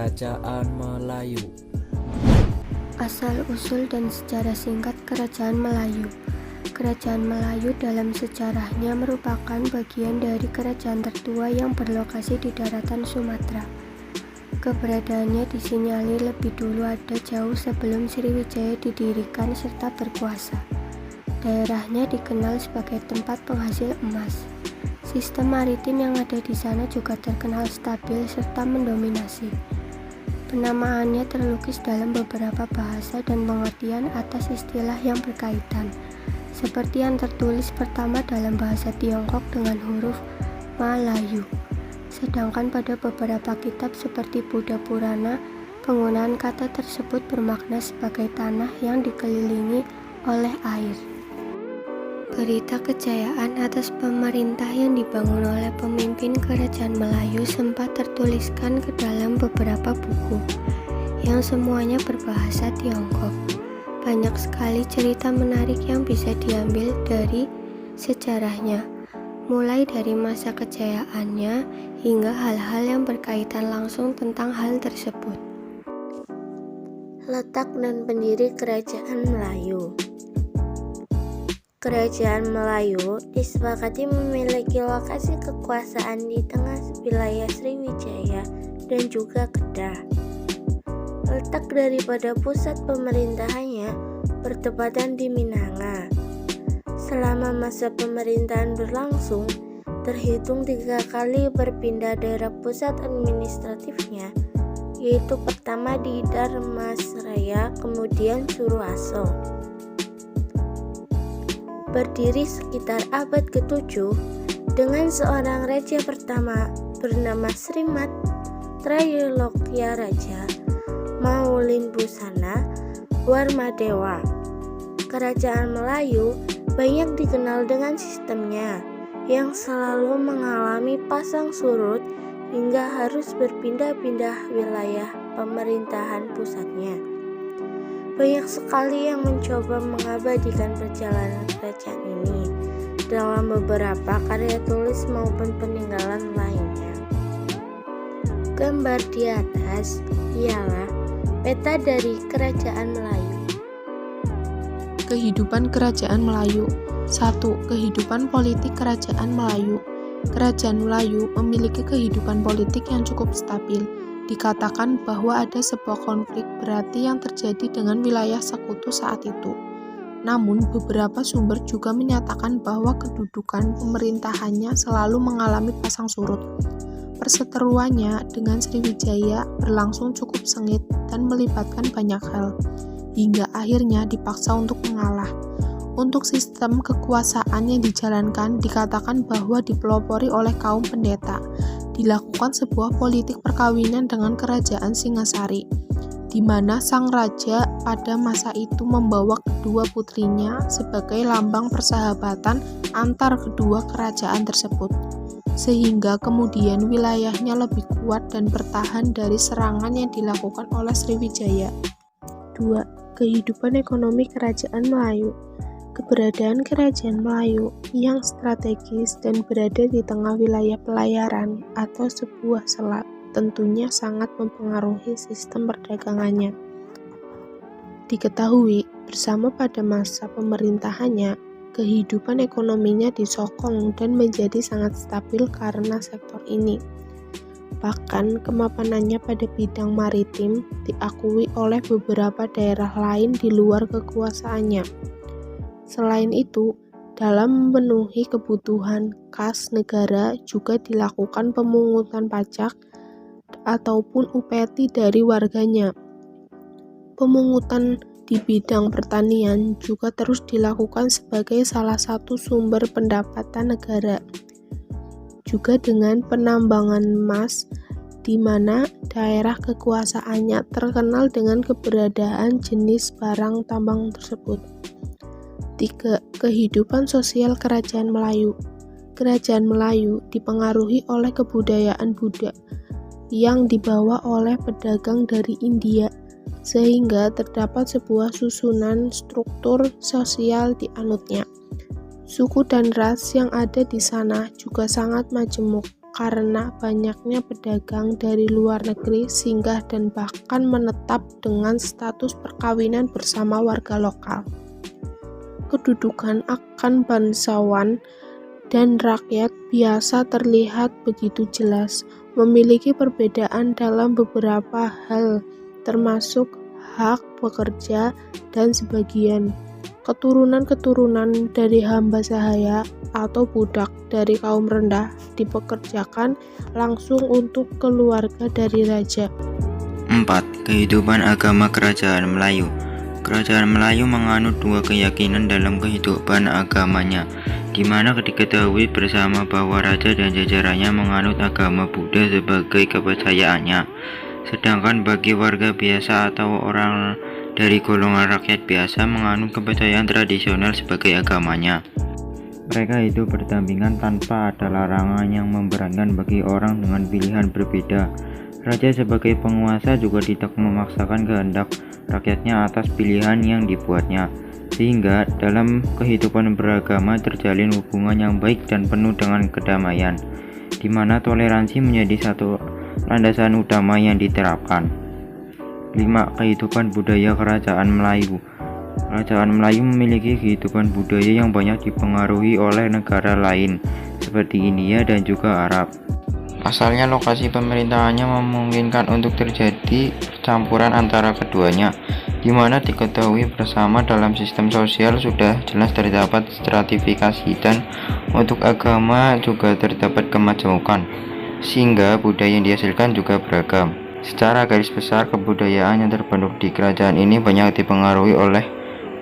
Kerajaan Melayu. Asal-usul dan sejarah singkat Kerajaan Melayu. Kerajaan Melayu dalam sejarahnya merupakan bagian dari kerajaan tertua yang berlokasi di daratan Sumatera. Keberadaannya disinyalir lebih dulu ada jauh sebelum Sriwijaya didirikan serta berkuasa. Daerahnya dikenal sebagai tempat penghasil emas. Sistem maritim yang ada di sana juga terkenal stabil serta mendominasi. Penamaannya terlukis dalam beberapa bahasa dan pengertian atas istilah yang berkaitan, seperti yang tertulis pertama dalam bahasa Tiongkok dengan huruf Malayu. Sedangkan pada beberapa kitab seperti Buddha Purana, penggunaan kata tersebut bermakna sebagai tanah yang dikelilingi oleh air. Berita kejayaan atas pemerintah yang dibangun oleh pemimpin Kerajaan Melayu sempat tertuliskan ke dalam beberapa buku, yang semuanya berbahasa Tiongkok. Banyak sekali cerita menarik yang bisa diambil dari sejarahnya, mulai dari masa kejayaannya hingga hal-hal yang berkaitan langsung tentang hal tersebut. Letak dan pendiri Kerajaan Melayu. Kerajaan Melayu disepakati memiliki lokasi kekuasaan di tengah wilayah Sriwijaya dan juga Kedah. Letak daripada pusat pemerintahannya bertepatan di Minanga. Selama masa pemerintahan berlangsung, terhitung 3 kali berpindah daerah pusat administratifnya, yaitu pertama di Dharmasraya, kemudian Suroaso. Berdiri sekitar abad ke-7 dengan seorang raja pertama bernama Srimat Trayolokya Raja Maulimbusana Warmadewa. Kerajaan Melayu banyak dikenal dengan sistemnya yang selalu mengalami pasang surut hingga harus berpindah-pindah wilayah pemerintahan pusatnya. Banyak sekali yang mencoba mengabadikan perjalanan kerajaan ini dalam beberapa karya tulis maupun peninggalan lainnya. Gambar di atas ialah peta dari Kerajaan Melayu. Kehidupan Kerajaan Melayu. 1. Kehidupan politik Kerajaan Melayu. Kerajaan Melayu memiliki kehidupan politik yang cukup stabil. Dikatakan bahwa ada sebuah konflik berarti yang terjadi dengan wilayah sekutu saat itu. Namun, beberapa sumber juga menyatakan bahwa kedudukan pemerintahannya selalu mengalami pasang surut. Perseteruannya dengan Sriwijaya berlangsung cukup sengit dan melibatkan banyak hal, hingga akhirnya dipaksa untuk mengalah. Untuk sistem kekuasaan yang dijalankan dikatakan bahwa dipelopori oleh kaum pendeta. Dilakukan sebuah politik perkawinan dengan kerajaan Singasari, di mana sang raja pada masa itu membawa kedua putrinya sebagai lambang persahabatan antar kedua kerajaan tersebut, sehingga kemudian wilayahnya lebih kuat dan bertahan dari serangan yang dilakukan oleh Sriwijaya. 2. Kehidupan ekonomi Kerajaan Melayu. Keberadaan Kerajaan Melayu yang strategis dan berada di tengah wilayah pelayaran atau sebuah selat tentunya sangat mempengaruhi sistem perdagangannya. Diketahui bersama pada masa pemerintahannya, kehidupan ekonominya disokong dan menjadi sangat stabil karena sektor ini. Bahkan kemapanannya pada bidang maritim diakui oleh beberapa daerah lain di luar kekuasaannya. Selain itu, dalam memenuhi kebutuhan kas negara juga dilakukan pemungutan pajak ataupun upeti dari warganya. Pemungutan di bidang pertanian juga terus dilakukan sebagai salah satu sumber pendapatan negara. Juga dengan penambangan emas, di mana daerah kekuasaannya terkenal dengan keberadaan jenis barang tambang tersebut. 3. Kehidupan sosial Kerajaan Melayu. Kerajaan Melayu dipengaruhi oleh kebudayaan Buddha yang dibawa oleh pedagang dari India, sehingga terdapat sebuah susunan struktur sosial di anutnya. Suku dan ras yang ada di sana juga sangat majemuk. karena banyaknya pedagang dari luar negeri singgah dan bahkan menetap dengan status perkawinan bersama warga lokal. Kedudukan akan bangsawan dan rakyat biasa terlihat begitu jelas, memiliki perbedaan dalam beberapa hal, termasuk hak bekerja dan sebagian keturunan dari hamba sahaya atau budak dari kaum rendah dipekerjakan langsung untuk keluarga dari raja. 4. Kehidupan agama Kerajaan Melayu. Kerajaan Melayu menganut dua keyakinan dalam kehidupan agamanya, di mana diketahui bersama bahwa raja dan jajarannya menganut agama Buddha sebagai kepercayaannya. Sedangkan bagi warga biasa atau orang dari golongan rakyat biasa menganut kepercayaan tradisional sebagai agamanya. Mereka hidup berdampingan tanpa ada larangan yang memberatkan bagi orang dengan pilihan berbeda. Raja sebagai penguasa juga tidak memaksakan kehendak rakyatnya atas pilihan yang dibuatnya, sehingga dalam kehidupan beragama terjalin hubungan yang baik dan penuh dengan kedamaian, di mana toleransi menjadi satu landasan utama yang diterapkan. 5. Kehidupan budaya Kerajaan Melayu. Kerajaan Melayu memiliki kehidupan budaya yang banyak dipengaruhi oleh negara lain seperti India dan juga Arab. Pasalnya lokasi pemerintahannya memungkinkan untuk terjadi percampuran antara keduanya, di mana diketahui bersama dalam sistem sosial sudah jelas terdapat stratifikasi dan untuk agama juga terdapat kemajuan, sehingga budaya yang dihasilkan juga beragam. Secara garis besar, kebudayaan yang terbentuk di kerajaan ini banyak dipengaruhi oleh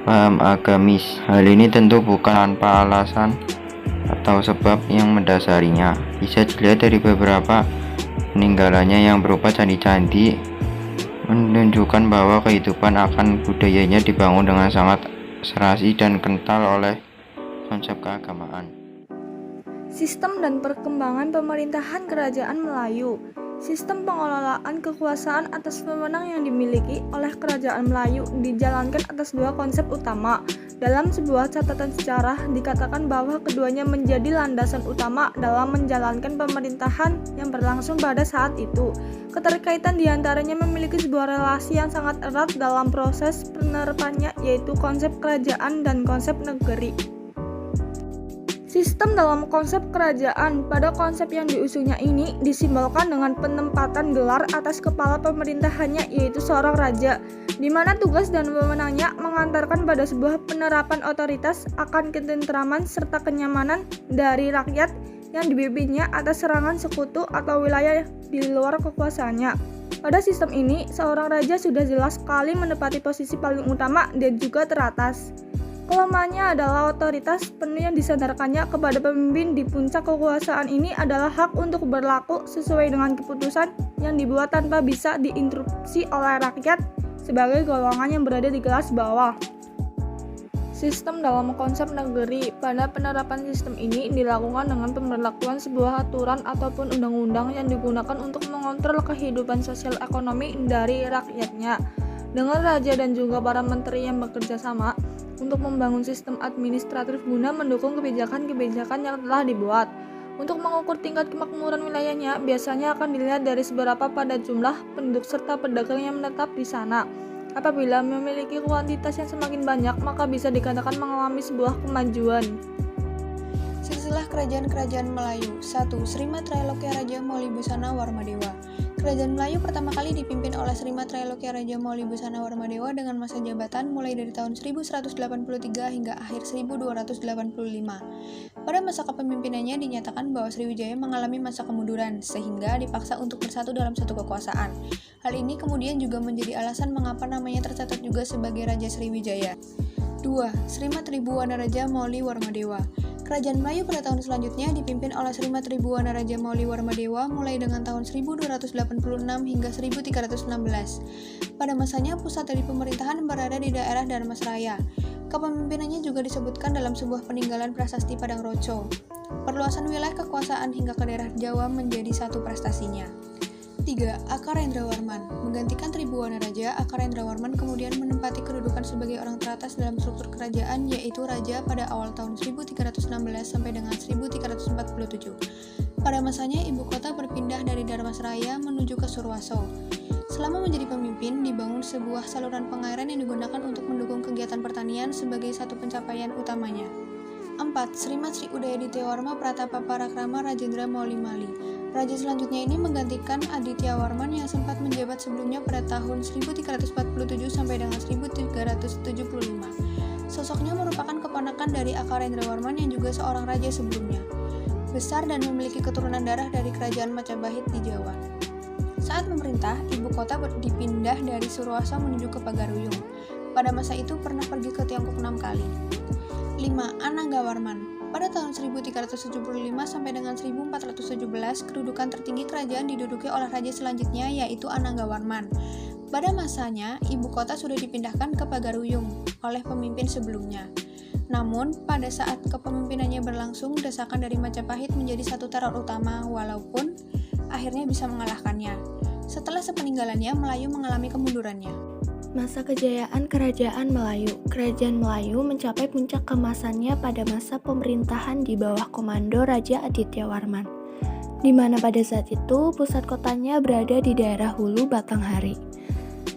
paham agamis. Hal ini tentu bukan tanpa alasan atau sebab yang mendasarinya. Bisa dilihat dari beberapa peninggalannya yang berupa candi-candi, menunjukkan bahwa kehidupan akan budayanya dibangun dengan sangat serasi dan kental oleh konsep keagamaan. Sistem dan perkembangan pemerintahan Kerajaan Melayu. Sistem pengelolaan kekuasaan atas wewenang yang dimiliki oleh Kerajaan Melayu dijalankan atas dua konsep utama. Dalam sebuah catatan sejarah dikatakan bahwa keduanya menjadi landasan utama dalam menjalankan pemerintahan yang berlangsung pada saat itu. Keterkaitan diantaranya memiliki sebuah relasi yang sangat erat dalam proses penerapannya, yaitu konsep kerajaan dan konsep negeri. Sistem dalam konsep kerajaan. Pada konsep yang diusungnya ini disimbolkan dengan penempatan gelar atas kepala pemerintahannya, yaitu seorang raja, di mana tugas dan wewenangnya mengantarkan pada sebuah penerapan otoritas akan ketentraman serta kenyamanan dari rakyat yang dipimpinnya atas serangan sekutu atau wilayah di luar kekuasaannya. Pada sistem ini, seorang raja sudah jelas sekali menempati posisi paling utama dan juga teratas. Kelemahannya adalah otoritas penuh yang disandarkannya kepada pemimpin di puncak kekuasaan ini adalah hak untuk berlaku sesuai dengan keputusan yang dibuat tanpa bisa diinterupsi oleh rakyat sebagai golongan yang berada di kelas bawah. Sistem dalam konsep negeri. Pada penerapan sistem ini dilakukan dengan pemberlakuan sebuah aturan ataupun undang-undang yang digunakan untuk mengontrol kehidupan sosial ekonomi dari rakyatnya, dengan raja dan juga para menteri yang bekerja sama untuk membangun sistem administratif guna mendukung kebijakan-kebijakan yang telah dibuat. Untuk mengukur tingkat kemakmuran wilayahnya, biasanya akan dilihat dari seberapa padat jumlah penduduk serta pedagang yang menetap di sana. Apabila memiliki kuantitas yang semakin banyak, maka bisa dikatakan mengalami sebuah kemajuan. Silsilah Kerajaan-Kerajaan Melayu. 1. Srima Trailokia Raja Maulibusana Warmadewa. Kerajaan Melayu pertama kali dipimpin oleh Srima Trailokia Raja Maulibusana Warmadewa dengan masa jabatan mulai dari tahun 1183 hingga akhir 1285. Pada masa kepemimpinannya dinyatakan bahwa Sriwijaya mengalami masa kemunduran, sehingga dipaksa untuk bersatu dalam satu kekuasaan. Hal ini kemudian juga menjadi alasan mengapa namanya tercatat juga sebagai Raja Sriwijaya. 2. Srima Tribuwana Raja Mauli Warmadewa. Kerajaan Melayu pada tahun selanjutnya dipimpin oleh Srima Tribuwana Raja Mauli Warmadewa mulai dengan tahun 1286 hingga 1316. Pada masanya pusat dari pemerintahan berada di daerah Dharmasraya. Kepemimpinannya juga disebutkan dalam sebuah peninggalan prasasti Padang Roco. Perluasan wilayah kekuasaan hingga ke daerah Jawa menjadi satu prestasinya. 3. Akarendrawarman. Menggantikan Tribhuwana Raja, Akarendrawarman kemudian menempati kedudukan sebagai orang teratas dalam struktur kerajaan, yaitu raja pada awal tahun 1316 sampai dengan 1347. Pada masanya, ibu kota berpindah dari Dharmasraya menuju ke Surwaso. Selama menjadi pemimpin, dibangun sebuah saluran pengairan yang digunakan untuk mendukung kegiatan pertanian sebagai satu pencapaian utamanya. 4. Srimat Sri Udayadityawarma Pratapa Parakrama Rajendra Maulimali. Raja selanjutnya ini menggantikan Adityawarman yang sempat menjabat sebelumnya pada tahun 1347 sampai dengan 1375. Sosoknya merupakan keponakan dari Akarendrawarman yang juga seorang raja sebelumnya. Besar dan memiliki keturunan darah dari kerajaan Majapahit di Jawa. Saat memerintah, ibu kota dipindah dari Surwaso menuju ke Pagaruyung. Pada masa itu pernah pergi ke Tiongkok 6 kali. 5. Ananggawarman. Pada tahun 1375 sampai dengan 1417, kedudukan tertinggi kerajaan diduduki oleh raja selanjutnya, yaitu Ananggawarman. Pada masanya, ibu kota sudah dipindahkan ke Pagaruyung oleh pemimpin sebelumnya. Namun, pada saat kepemimpinannya berlangsung, desakan dari Majapahit menjadi satu teror utama, walaupun akhirnya bisa mengalahkannya. Setelah sepeninggalannya, Melayu mengalami kemundurannya. Masa kejayaan Kerajaan Melayu. Kerajaan Melayu mencapai puncak keemasannya pada masa pemerintahan di bawah komando Raja Adityawarman, di mana pada saat itu pusat kotanya berada di daerah hulu Batanghari.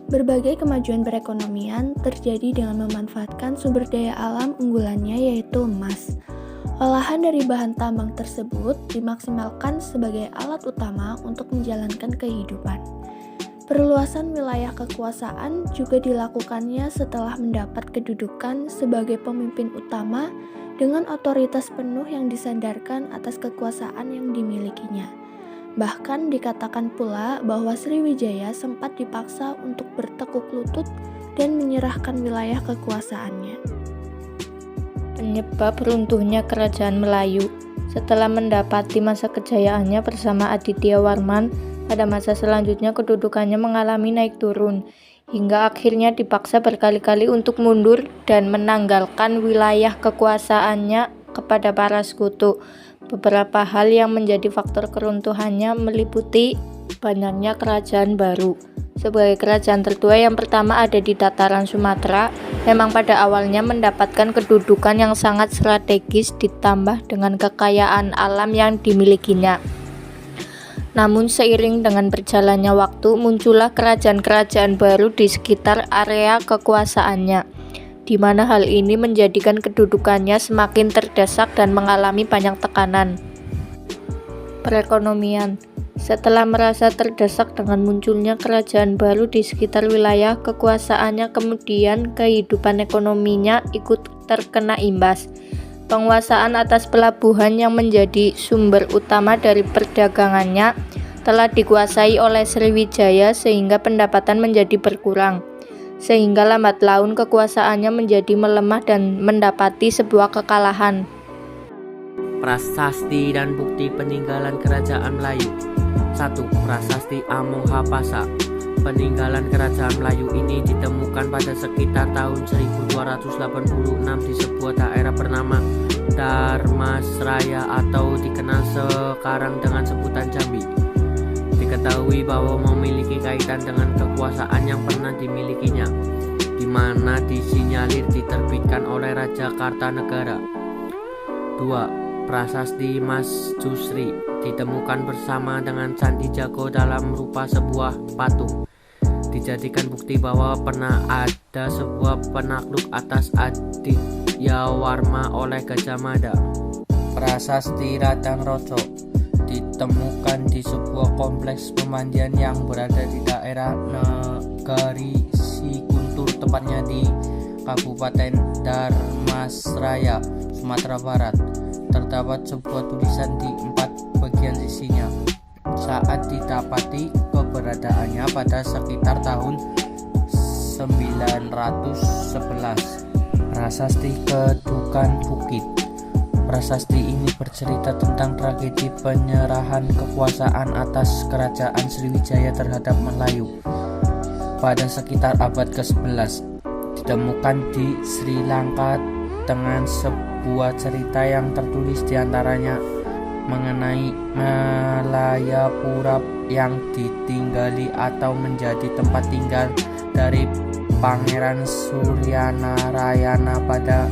Berbagai kemajuan perekonomian terjadi dengan memanfaatkan sumber daya alam unggulannya, yaitu emas. Olahan dari bahan tambang tersebut dimaksimalkan sebagai alat utama untuk menjalankan kehidupan. Perluasan wilayah kekuasaan juga dilakukannya setelah mendapat kedudukan sebagai pemimpin utama dengan otoritas penuh yang disandarkan atas kekuasaan yang dimilikinya. Bahkan dikatakan pula bahwa Sriwijaya sempat dipaksa untuk bertekuk lutut dan menyerahkan wilayah kekuasaannya. Penyebab runtuhnya Kerajaan Melayu. Setelah mendapati masa kejayaannya bersama Adityawarman, pada masa selanjutnya kedudukannya mengalami naik turun, hingga akhirnya dipaksa berkali-kali untuk mundur dan menanggalkan wilayah kekuasaannya kepada para sekutu. Beberapa hal yang menjadi faktor keruntuhannya meliputi banyaknya kerajaan baru. Sebagai kerajaan tertua yang pertama ada di dataran Sumatera, memang pada awalnya mendapatkan kedudukan yang sangat strategis ditambah dengan kekayaan alam yang dimilikinya. Namun seiring dengan berjalannya waktu, muncullah kerajaan-kerajaan baru di sekitar area kekuasaannya, di mana hal ini menjadikan kedudukannya semakin terdesak dan mengalami banyak tekanan. Perekonomian. Setelah merasa terdesak dengan munculnya kerajaan baru di sekitar wilayah kekuasaannya, kemudian kehidupan ekonominya ikut terkena imbas. Penguasaan atas pelabuhan yang menjadi sumber utama dari perdagangannya telah dikuasai oleh Sriwijaya sehingga pendapatan menjadi berkurang. Sehingga lambat laun kekuasaannya menjadi melemah dan mendapati sebuah kekalahan. Prasasti dan bukti peninggalan Kerajaan Melayu. 1. Prasasti Amohapasa. Peninggalan Kerajaan Melayu ini ditemukan pada sekitar tahun 1286 di sebuah daerah bernama Dharmasraya atau dikenal sekarang dengan sebutan Jambi. Diketahui bahwa memiliki kaitan dengan kekuasaan yang pernah dimilikinya, di mana disinyalir diterbitkan oleh Raja Kartanegara. 2. Prasasti Mas Jusri ditemukan bersama dengan Candi Jago dalam rupa sebuah patung. Dijadikan bukti bahwa pernah ada sebuah penakluk atas Adityawarma oleh Gajah Mada. Prasasti Radang Rojo ditemukan di sebuah kompleks pemandian yang berada di daerah Negari Sikuntur, tepatnya di Kabupaten Dharmasraya, Sumatera Barat. Terdapat sebuah tulisan di 4 bagian sisinya. Saat didapati keberadaannya pada sekitar tahun 911. Prasasti Kedukan Bukit. Prasasti ini bercerita tentang tragedi penyerahan kekuasaan atas kerajaan Sriwijaya terhadap Melayu pada sekitar abad ke-11. Ditemukan di Sri Lanka dengan sebuah cerita yang tertulis diantaranya mengenai Malayapura yang ditinggali atau menjadi tempat tinggal dari Pangeran Suryanarayana pada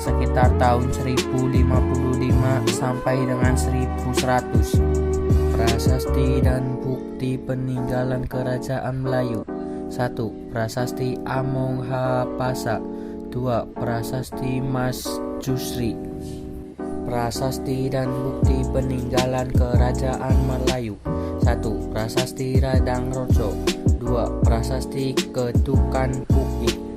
sekitar tahun 1055 sampai dengan 1100. Prasasti dan bukti peninggalan Kerajaan Melayu. 1. Prasasti Amongapasa. 2. Prasasti Mas Jusri. Prasasti dan bukti peninggalan Kerajaan Melayu. 1. Prasasti Radang Rojo. 2. Prasasti Ketukan Puki.